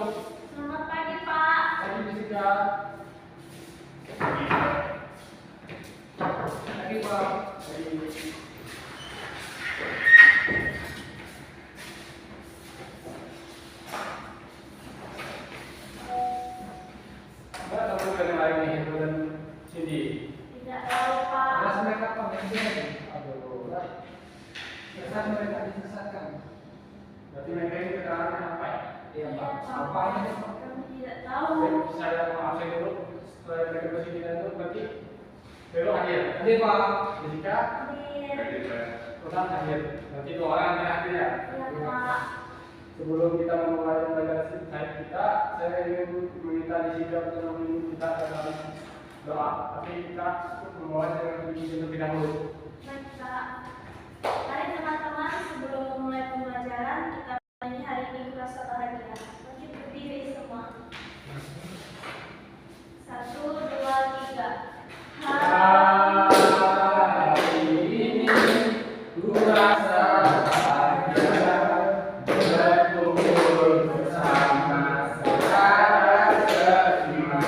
masuk. Selamat pagi, Pak. Pagi Jessica. Pagi Pak. Pagi. Mbak tahu bukan yang lain nih, dan Cindy. Tidak tahu, Pak. Kelas mereka apa nih? Aduh, kesan mereka disesatkan. Berarti mereka ini keterangannya apa ya? Iya, Pak. Pak. Apa ini? Kami tidak tahu. Baik, saya maafin dulu. Setelah mereka bersih itu berarti belok hadir. Hadir Pak. Jessica. Hadir. Tetap hadir. Berarti 2 orang yang hadir ya. Iya, Pak. Sebelum kita memulai pembelajaran saya kita, saya ingin meminta Jessica untuk memimpin kita dalam doa. Tapi kita memulai dengan bunyi terlebih dahulu. Baik, Pak. Mari teman-teman, sebelum memulai pembelajaran, kita nyanyi hari ini rasa bahagia. Bangkit berdiri semua. 1, 2, 3. Hari ini ku rasa bahagia berkumpul bersama saudara seiman.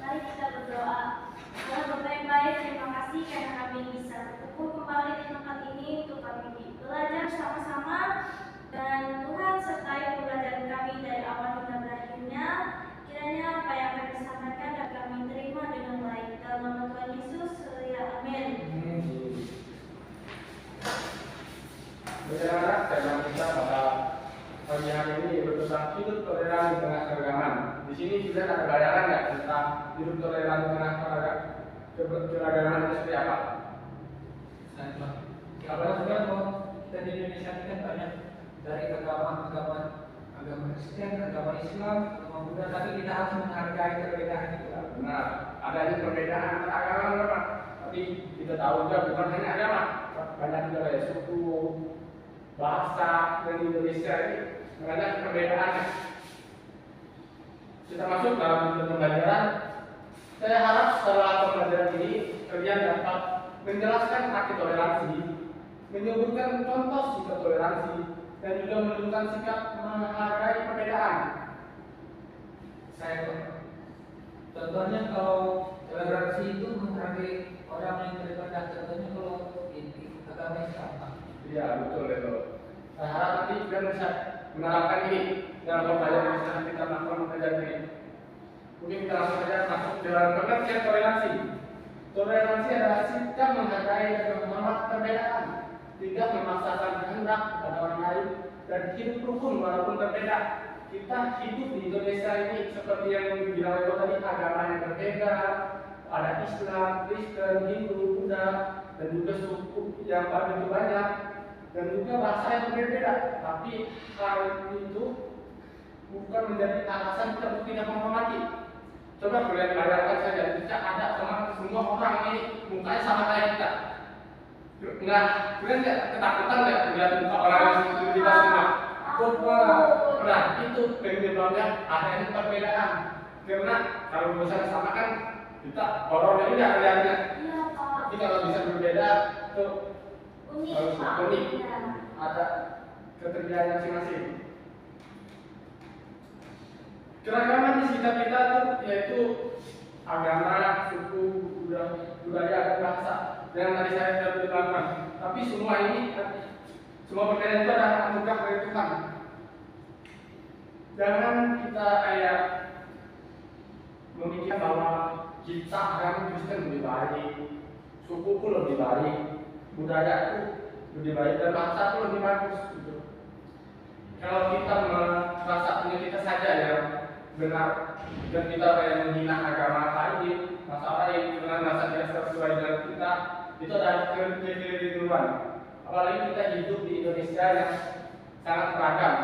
Mari kita berdoa. Tuhan Bapa yang baik, terima kasih karena kami bisa bertemu kembali di tempat ini untuk kami belajar sama-sama. Dan Tuhan sertai pembelajaran kami dari awal hingga berakhirnya. Kiranya apa yang akan disampaikan dapat kami terima dengan baik. Dalam nama Tuhan Yesus, ya amin. Bagaimana tema kita pada pagi hari ini bertentang hidup toleran di tengah keragaman. Di sini juga ada bayangan nggak tentang hidup toleran di tengah keragaman itu seperti apa? Kalau sudah kita di Indonesia ini kan banyak dari agama Kristen, agama Islam, agama Buddha, tapi kita harus menghargai perbedaan itu. Benar, adanya perbedaan antara agama berapa? Tapi kita tahu juga bukan hanya agama, banyak juga ya suku, bahasa dan Indonesia ini banyak perbedaan. Kita masuk dalam pembelajaran. Saya harap setelah pembelajaran ini kalian dapat menjelaskan arti toleransi, menyebutkan contoh sikap toleransi, dan juga menunjukkan sikap menghargai perbedaan. Saya contohnya kalau toleransi itu menghargai orang yang berbeda, contohnya kalau ini agama Islam. Iya betul itu. Saya harap nanti kalian bisa menerapkan ini dalam pembelajaran yang sedang kita lakukan pembelajaran ini. Mungkin kita langsung saja masuk dalam pengertian toleransi. Toleransi adalah sikap menghargai dan menghormati perbedaan, tidak memaksakan kehendak pada orang lain, dan hidup rukun walaupun berbeda. Kita hidup di Indonesia ini seperti yang dibilang Eko tadi, agama yang berbeda, ada Islam, Kristen, Hindu, Buddha, dan juga suku yang begitu banyak, dan juga bahasa yang berbeda. Tapi hal itu bukan menjadi alasan kita untuk tidak menghormati. Coba kalian bayangkan saja, jika ada semua orang ini mukanya sama kayak kita, nggak, kalian nggak ketakutan nggak melihat muka orang yang seperti kita semua? Nah, itu penyebabnya adanya perbedaan. Karena kalau misalnya sama kan kita orangnya udah kelihatannya. Iya, Pak. Tapi kalau bisa berbeda tuh Unik, harus Pak. unik. Iya. Ada keterjadian masing-masing. Keragaman di sekitar kita tuh yaitu agama, suku, budaya, dan bahasa. Yang tadi saya sudah bilang, Tapi semua ini, semua perbedaan itu adalah anugerah dari Tuhan. Jangan kita kayak memikir bahwa kita agama Kristen lebih baik, sukuku lebih baik, budayaku lebih baik, dan bangsaku lebih bagus. Gitu. Kalau kita merasa punya kita saja yang benar dan kita kayak menghina agama lain, masa lain dengan merasa tidak sesuai dengan kita, itu adalah kekeliruan. Apalagi kita hidup di Indonesia yang sangat beragam.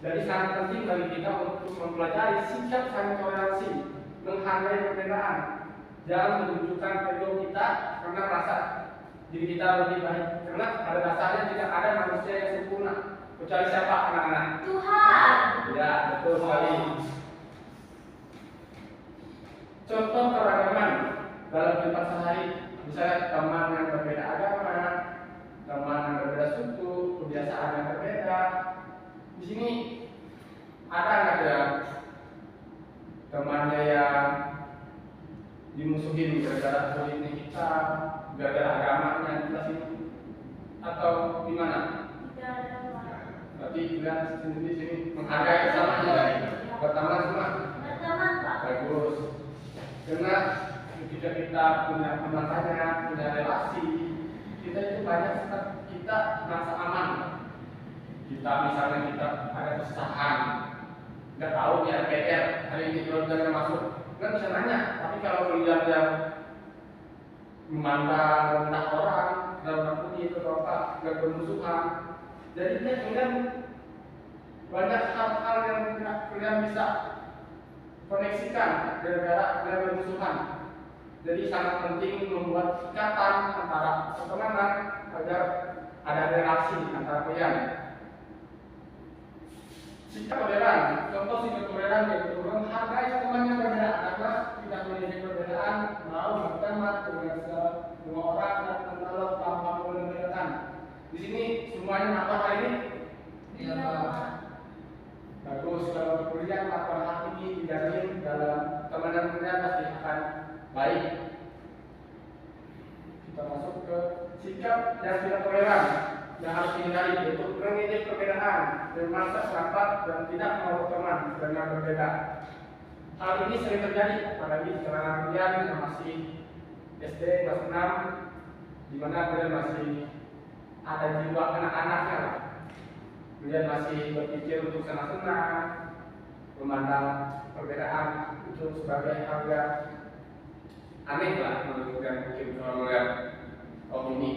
Jadi sangat penting bagi kita untuk mempelajari sikap saling toleransi, menghargai perbedaan, jangan menunjukkan ego kita karena merasa diri kita lebih baik. Karena pada dasarnya tidak ada manusia yang sempurna, kecuali siapa, anak-anak? Tuhan. Ya, betul sekali. Contoh keragaman dalam kehidupan sehari, misalnya teman yang berbeda agama, teman yang berbeda suku, kebiasaan yang berbeda. Di sini ada nggak ya temannya yang dimusuhin gara-gara kulitnya hitam, gara-gara agamanya di kelas ini, atau gimana? Tidak ada Pak. Berarti kalian sendiri sini menghargai kesamanya dari berteman semua. Berteman Pak. Bagus. Karena ketika kita punya teman banyak, punya relasi, kita itu banyak kita merasa aman. Kita misalnya kita ada kesusahan, nggak tahu di RPR hari ini keluarganya masuk, kan bisa nanya. Tapi kalau kalian yang memandang rendah orang, dalam putih itu apa, nggak bermusuhan, jadinya kalian banyak hal-hal yang kalian bisa koneksikan gara-gara kalian bermusuhan. Jadi sangat penting membuat ikatan antara pertemanan agar ada relasi antara kalian. Sikap toleran, contoh sikap toleran yaitu menghargai teman yang berbeda agama, tidak memiliki perbedaan, mau berteman dengan semua orang dan menolak tanpa membedakan. Di sini semuanya apa hari ini? Iya Pak. Bagus, kalau kuliah laporan hal ini dijamin dalam teman kalian pasti akan baik. Kita masuk ke sikap yang tidak toleran yang harus dihindari, yaitu mengejek perbedaan, bermasa pendapat dan tidak mau berteman dengan berbeda. Hal ini sering terjadi, apalagi di kalangan kalian yang masih SD kelas 6, di mana kalian masih ada jiwa anak-anaknya. Kalian masih berpikir untuk senang-senang, memandang perbedaan itu sebagai hal yang aneh lah menurut kalian. Mungkin kalau melihat ini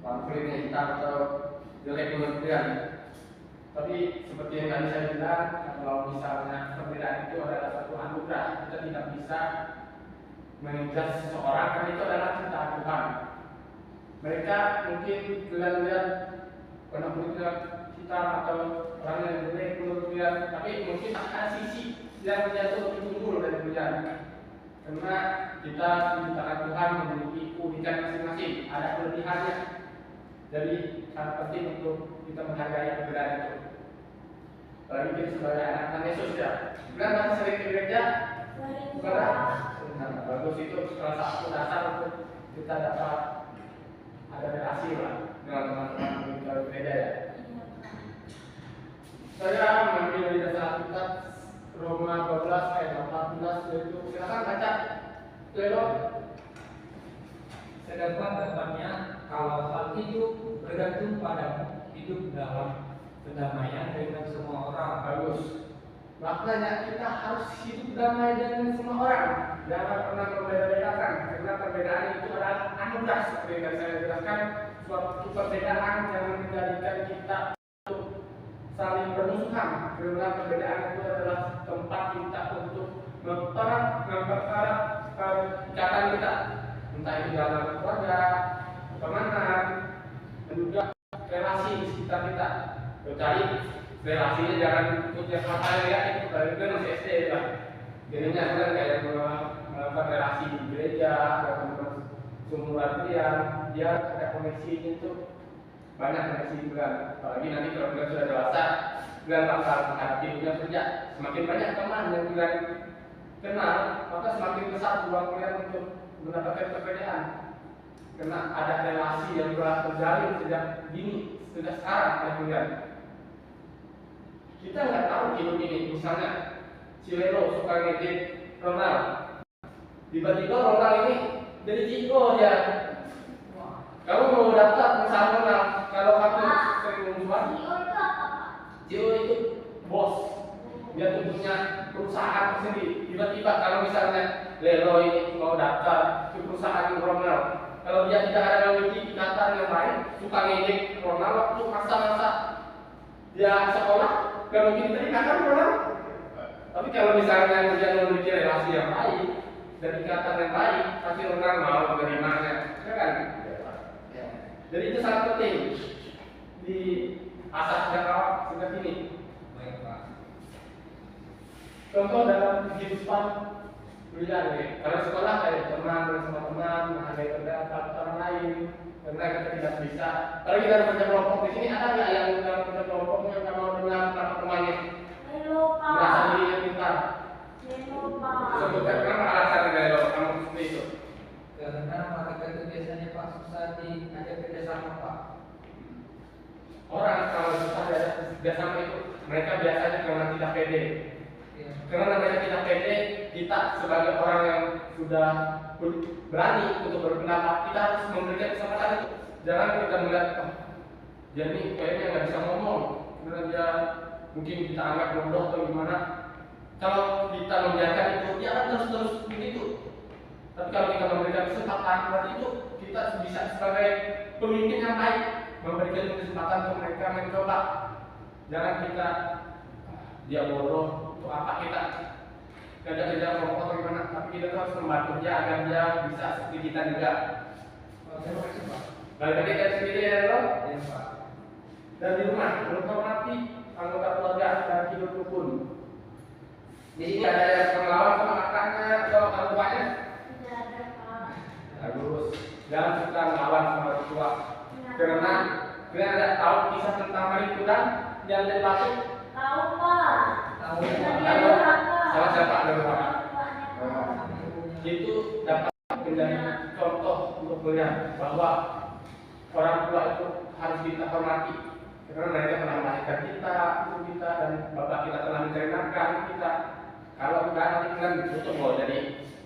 kulitnya hitam atau jelek menurut kalian. Tapi seperti yang tadi saya bilang, kalau misalnya perbedaan itu adalah satu anugerah, kita tidak bisa menjudge seseorang karena itu adalah ciptaan Tuhan. Mereka mungkin kalian lihat warna kulitnya hitam atau orang yang jelek menurut kalian, tapi mungkin ada sisi yang menjatuh lebih unggul dari kalian. Karena kita diciptakan Tuhan memiliki keunikan masing-masing, ada kelebihannya. Jadi sangat penting untuk kita menghargai perbedaan itu. Apalagi kita sebagai anak-anak Yesus ya. Bukan masih sering ke gereja? Bukan. Nah, bagus, itu salah satu dasar untuk kita dapat ada relasi lah dengan teman-teman kita berbeda ya. Saya mengambil dari dasar Alkitab Roma 12 ayat 14, yaitu silakan baca. Lelo. Sedangkan dapatnya kalau hal itu bergantung pada hidup dalam kedamaian dengan semua orang. Bagus. Maknanya kita harus hidup damai dengan semua orang. Jangan pernah membeda-bedakan, karena perbedaan itu adalah anugerah seperti yang tadi saya jelaskan. Suatu perbedaan jangan menjadikan kita untuk saling bermusuhan. Karena perbedaan itu adalah tempat kita untuk mempererat ikatan kita, entah itu dalam keluarga, pertemanan, dan juga relasi di sekitar kita. Cari relasinya jangan ikut yang matanya ya, itu dari kan masih SD lah. Jadinya kan kayak melakukan relasi di gereja, dengan sumuran dia ada koneksi itu banyak koneksi juga. Apalagi nanti kalau kalian sudah dewasa, kalian bakal menghadapi dunia kerja. Semakin banyak teman yang kalian kenal, maka semakin besar peluang kalian untuk mendapatkan pekerjaan. karena ada relasi yang telah terjalin sejak dini, sejak sekarang ya kemudian. Kita nggak tahu hidup ini, misalnya Cileno suka ngejek Ronald, tiba-tiba Ronald ini jadi Ciko dia. Kamu mau daftar misalnya Ronald, kalau kamu sering menjual, CEO itu apa, Pak? Ciko itu bos, dia tuh punya perusahaan sendiri. Tiba-tiba kalau misalnya Leroy mau daftar ke perusahaan Ronald, kalau dia tidak ada memiliki ikatan yang baik, suka ngejek Ronald waktu masa-masa dia sekolah, gak mungkin diterima kan Ronald. Tapi kalau misalnya dia memiliki relasi yang baik dan ikatan yang baik, pasti Ronald mau menerimanya, ya kan? Jadi itu sangat penting di asas sejak awal sejak ini. Baik Pak. Contoh dalam kehidupan kuliah nih, kalau sekolah kayak teman bersama teman, menghargai pendapat orang lain, karena kita tidak bisa. Kalau kita ada kerja kelompok di sini, ada nggak yang dalam kerja kelompoknya nggak mau dengar pendapat temannya? Lupa. Merasa dirinya pintar. Lupa. Sebutkan kenapa alasannya dari kamu seperti itu? Karena mereka itu biasanya Pak susah diajak kerjasama Pak. Orang kalau susah kerjasama itu, mereka biasanya karena tidak pede. Iya. Karena mereka tidak pede, kita sebagai orang yang sudah berani untuk berpendapat, kita harus memberikan kesempatan itu. Jangan kita melihat, oh, dia ini kayaknya nggak bisa ngomong, karena dia mungkin kita anggap bodoh atau gimana. Kalau kita membiarkan itu, dia akan terus-terus begitu. Tapi kalau kita memberikan kesempatan, berarti itu kita bisa sebagai pemimpin yang baik memberikan kesempatan untuk mereka mencoba. Jangan kita dia bodoh, untuk apa kita kerja kelompok atau gimana? Tapi kita harus membantu dia agar dia bisa seperti kita juga. Terima kasih Pak. Balik lagi dari sendiri ya lo. Iya Pak. Dan di rumah menghormati anggota keluarga dan hidup rukun. Di sini ada yang melawan sama kakaknya atau orang tuanya? Tidak ada, Pak. Bagus. Jangan suka melawan sama orang tua. Karena kalian ada tahu kisah tentang Maria Kuda yang dari batu? Tahu, Pak. Tahu Tadi Pak. ada durhaka. Sama siapa ada berapa? Orang tuanya, Pak. Itu dapat menjadi contoh untuk melihat bahwa orang tua itu harus kita hormati karena mereka telah melahirkan kita, ibu kita dan bapak kita telah mencari nafkah kita. Kalau enggak nanti kalian ditutup loh jadi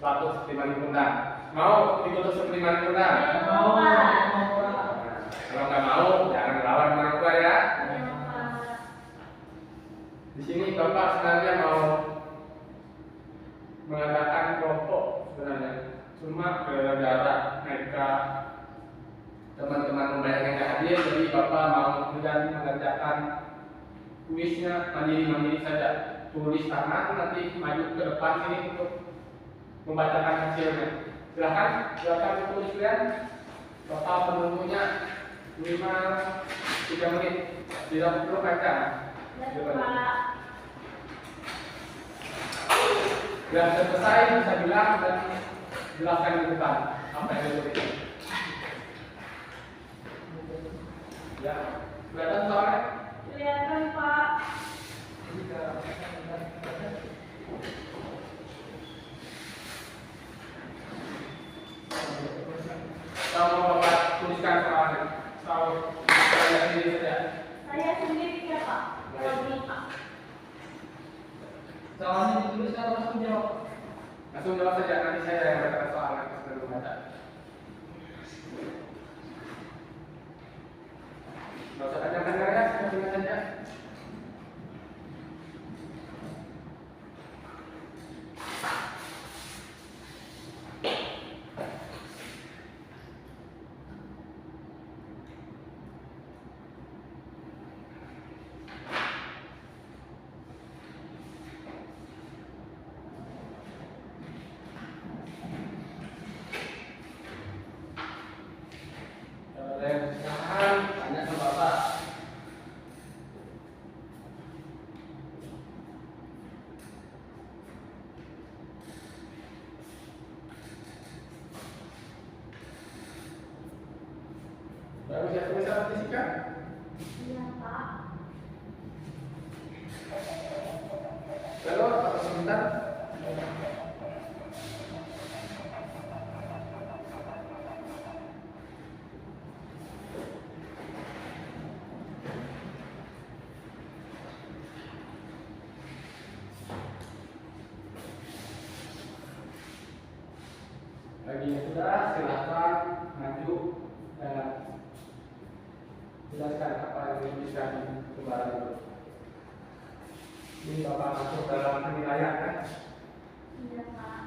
batu seperti Maria Kuda. Mau ditutup seperti Maria Kuda? Mau Pak. Kalau nggak mau jangan melawan orang tua ya. Iya, Pak. Di sini bapak sebenarnya mau mengadakan kelompok sebenarnya, cuma gara-gara mereka teman-teman membayar yang nggak hadir, jadi bapak mau kemudian mengerjakan kuisnya mandiri saja, tulis tangan nanti maju ke depan sini untuk membacakan hasilnya. Silakan tulis kalian. Bapak penunggunya 3 menit, tidak perlu baca. Iya, Pak. Yang selesai bisa bilang dan jelaskan di depan apa yang ditulis. Ya, kelihatan soalnya? Kelihatan, Pak. Kalau mau bapak tuliskan soalnya, tahu saya sendiri saja. Saya sendiri ya, Pak. Kalau ini, Pak. Soalnya ditulis atau langsung jawab? Langsung jawab saja, nanti saya yang baca soalnya sebelum baca. Nggak usah panjang-panjang ya, singkat saja. Tanya sama bapak. Baru siapa bisa fisika? Iya, Pak. Lalu apa sebentar? Jelaskan apa yang dijelaskan kembali itu. Ini Bapak masuk dalam penilaian kan? Iya, Pak.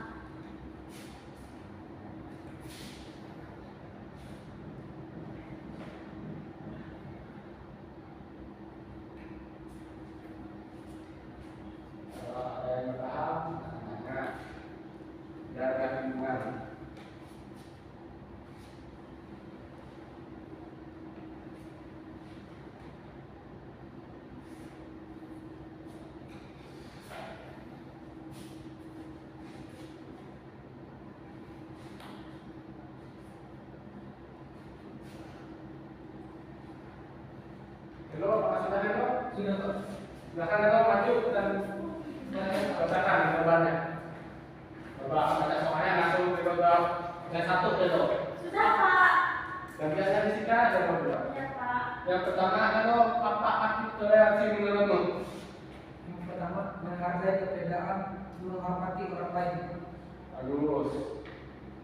Kalau ada yang paham, tanya. Jangan bingungan. Halo, Pak sudah halo? Sudah Pak. Silakan halo maju dan bacakan jawabannya. Bapak baca soalnya langsung ke yang satu dulu. Sudah, Pak. Dan biasanya fisika ada dua. Iya, Pak. Yang pertama halo apa aktif toleransi menurutmu? Yang pertama, menghargai perbedaan, menghormati orang lain. Bagus.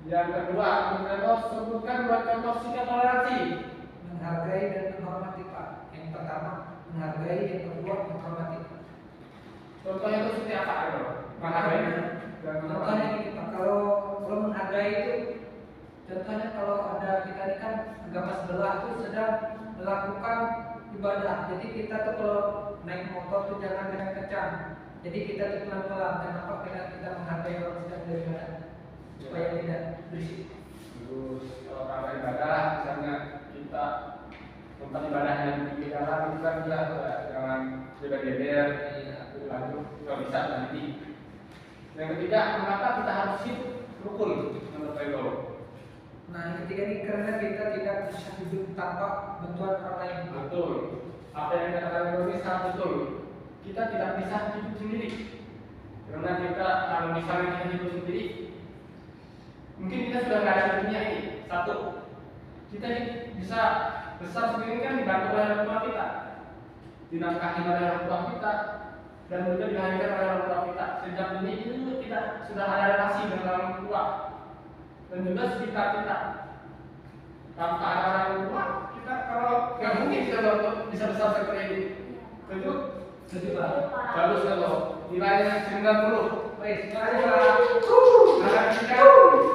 Yang kedua, menurutmu sebutkan dua contoh sikap toleransi. Menghargai dan menghormati Pak. Yang pertama, menghargai, yang kedua, menghormati. Contohnya itu seperti apa itu? Menghargai dan Contohnya menghormati. gini Pak, kalau menghargai itu, contohnya kalau ada kita ini kan agama sebelah itu sedang melakukan ibadah. Jadi kita tuh kalau naik motor tuh jangan dengan kencang. Jadi kita tuh pelan-pelan. Kenapa? Karena kita menghargai orang sedang beribadah supaya tidak berisik. Terus kalau karena ibadah, misalnya kita tempat ibadahnya di dalam itu kan juga jangan beda-beda, lanjut nggak bisa nanti. Yang ketiga, mengapa kita harus hidup rukun menurut Ego? Nah, yang ketiga ini karena kita tidak bisa hidup tanpa bantuan orang lain. Betul. Apa yang dikatakan Ego ini sangat betul. Kita tidak bisa hidup sendiri. Karena kita kalau misalnya kita hidup sendiri, mungkin kita sudah nggak ada di dunia ini. Satu, kita bisa besar sendiri kan dibantu oleh orang tua kita, dinafkahi oleh orang tua kita, dan juga dilahirkan oleh orang tua kita. Sejak ini itu kita sudah ada relasi dengan orang tua dan juga sekitar kita. Tanpa ada orang tua, kita kalau nggak mungkin kita bisa besar seperti ini. Setuju? Setuju Pak. Bagus kalau nilainya 90. Baik, Terima terima kasih kasih Pak. Pak. Terima kasih.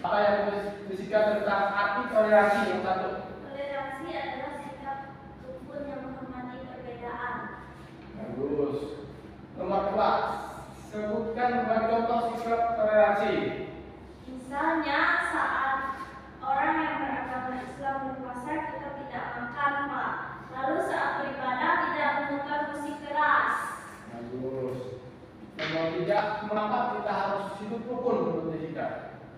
Apa yang fisika tentang arti toleransi yang satu? Toleransi adalah sikap rukun yang menghormati perbedaan. Bagus. Nomor 2, sebutkan dua contoh sikap toleransi. Misalnya saat orang yang beragama Islam berpuasa kita tidak makan, Pak. Lalu saat beribadah tidak memutar musik keras. Bagus. Nomor 3, mengapa kita harus hidup rukun menurut fisika?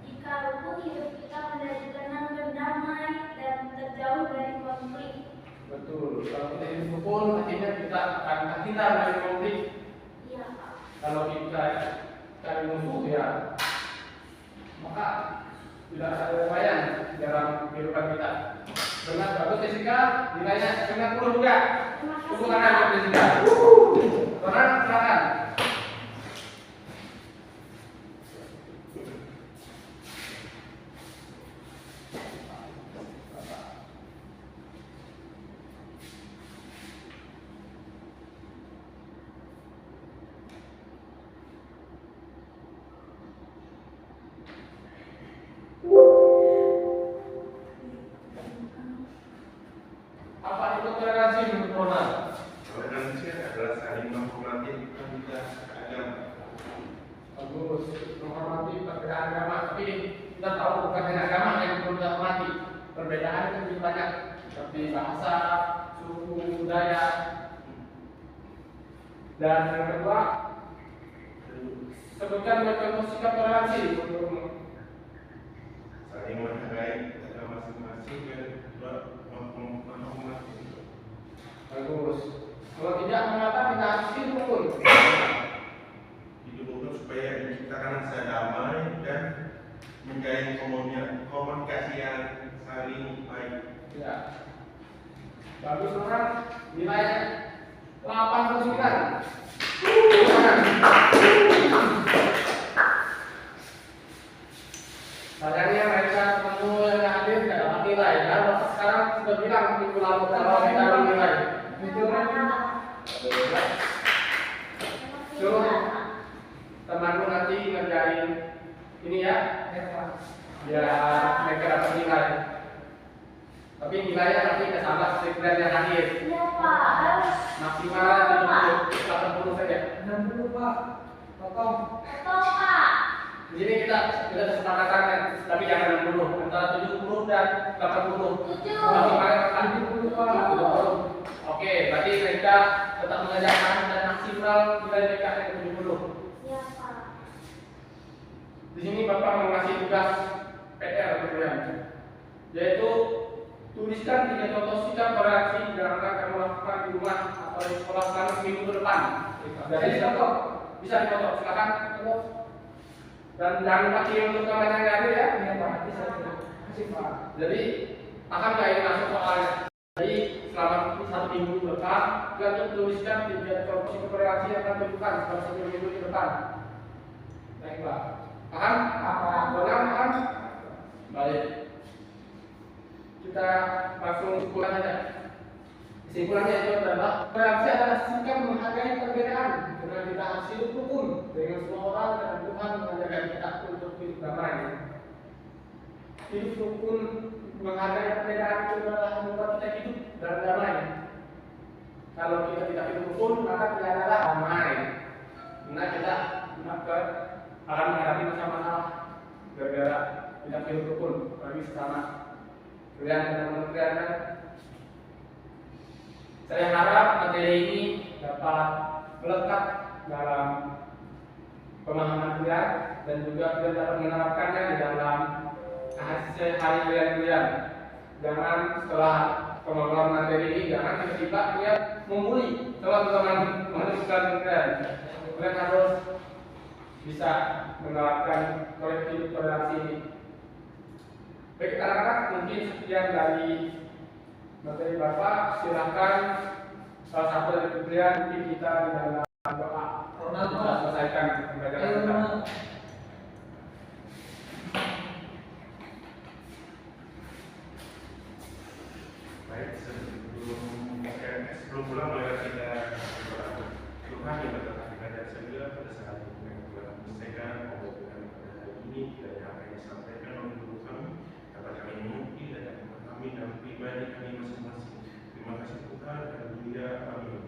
Jika rukun hidup kita menjadi tenang dan damai dan terjauh dari konflik. Betul. Kalau kita hidup rukun, artinya kita akan terhindar dari konflik. Iya, Pak. Kalau kita cari musuh ya, maka tidak ada upaya dalam kehidupan kita. Benar, bagus fisika, nilainya 90 juga. Terima kasih, Tepuk tangan buat Pak. fisika. Orang silakan. Apa itu toleransi menurut Ronald? Toleransi adalah saling menghormati perbedaan agama. Bagus, menghormati perbedaan agama. Tapi kita tahu bukan hanya agama yang perlu kita hormati. Perbedaan itu lebih banyak, seperti bahasa, suku, budaya. Dan yang kedua, sebutkan dua contoh sikap toleransi menurutmu. Saling menghargai agama masing-masing dan juga menghormati. Bagus. Kalau tidak, mengapa kita harus hidup rukun? Hidup rukun supaya menciptakan rasa damai dan menjalin komunikasi yang saling baik. Ya. Bagus orang, nilainya 89. Saya ini ya, Ya Pak. biar mereka dapat nilai. Tapi nilainya nanti tidak sama seperti yang hadir. Iya Pak, harus Maksimal 70, 80 saja. 60 Pak. Potong. betul Pak. Di sini kita kesepakatan, tapi jangan 60, antara 70 dan 80. Tujuh. Maksimalnya 70 Pak. 70. Oke, berarti mereka tetap mengajarkan dan maksimal nilai mereka yang 70. Iya Pak. Di sini Bapak mengasih tugas PR untuk kalian, yaitu tuliskan 3 contoh sikap bereaksi yang akan kamu lakukan di rumah atau di sekolah selama seminggu ke depan. Dari contoh, bisa dicontoh, silakan. Dan jangan lupa kirim untuk teman yang ada ya. Ya Pak. Bisa. Kasih Pak. Jadi akan nggak ini masuk soalnya. Jadi selama 1 minggu ke depan, kita tuliskan 3 contoh sikap bereaksi yang akan dilakukan selama 1 minggu ke depan. Baiklah. Paham? Paham? Baik. Kita langsung kesimpulan saja. Kesimpulannya itu adalah bereaksi adalah sikap menghargai perbedaan karena kita harus hidup rukun dengan semua orang dan Tuhan mengajarkan kita untuk hidup damai. Hidup rukun menghargai perbedaan itu adalah membuat kita hidup dalam damai. Kalau kita tidak hidup rukun maka tidak adalah damai. Karena kita akan menghadapi masalah gara-gara tidak hidup rukun bagi sesama. Kalian teman-teman kalian kan? Saya harap materi ini dapat melekat dalam pemahaman kalian dan juga kalian dapat menerapkannya di dalam sehari-hari kalian. Jangan setelah pemahaman materi ini jangan tiba-tiba kalian membuli teman-teman kalian. Kalian harus bisa menerapkan kolektif toleransi ini. Baik anak-anak, mungkin sekian dari materi Bapak. Silahkan salah satu dari kalian mungkin kita di dalam doa kita selesaikan pembelajaran kita. Baik, sebelum pulang marilah kita berdoa. Tuhan yang berkata dan segala pada saat yang telah menyelesaikan pembelajaran pada hari ini kiranya apa yang disampaikan oleh guru kami dapat kami mengerti dan dapat memahami dalam pribadi kami masing-masing. Terima kasih Tuhan dan dunia amin.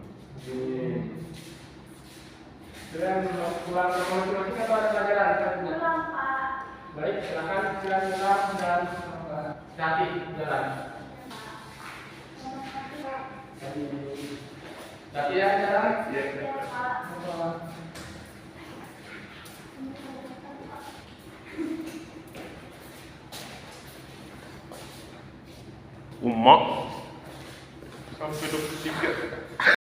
Kalian pulang ke masing-masing atau ada pelajaran? Pulang Pak. Baik, silakan kalian pulang dan hati jalan. Hati ya jalan. Ya, Iya Pak. Umak, kamu duduk 3.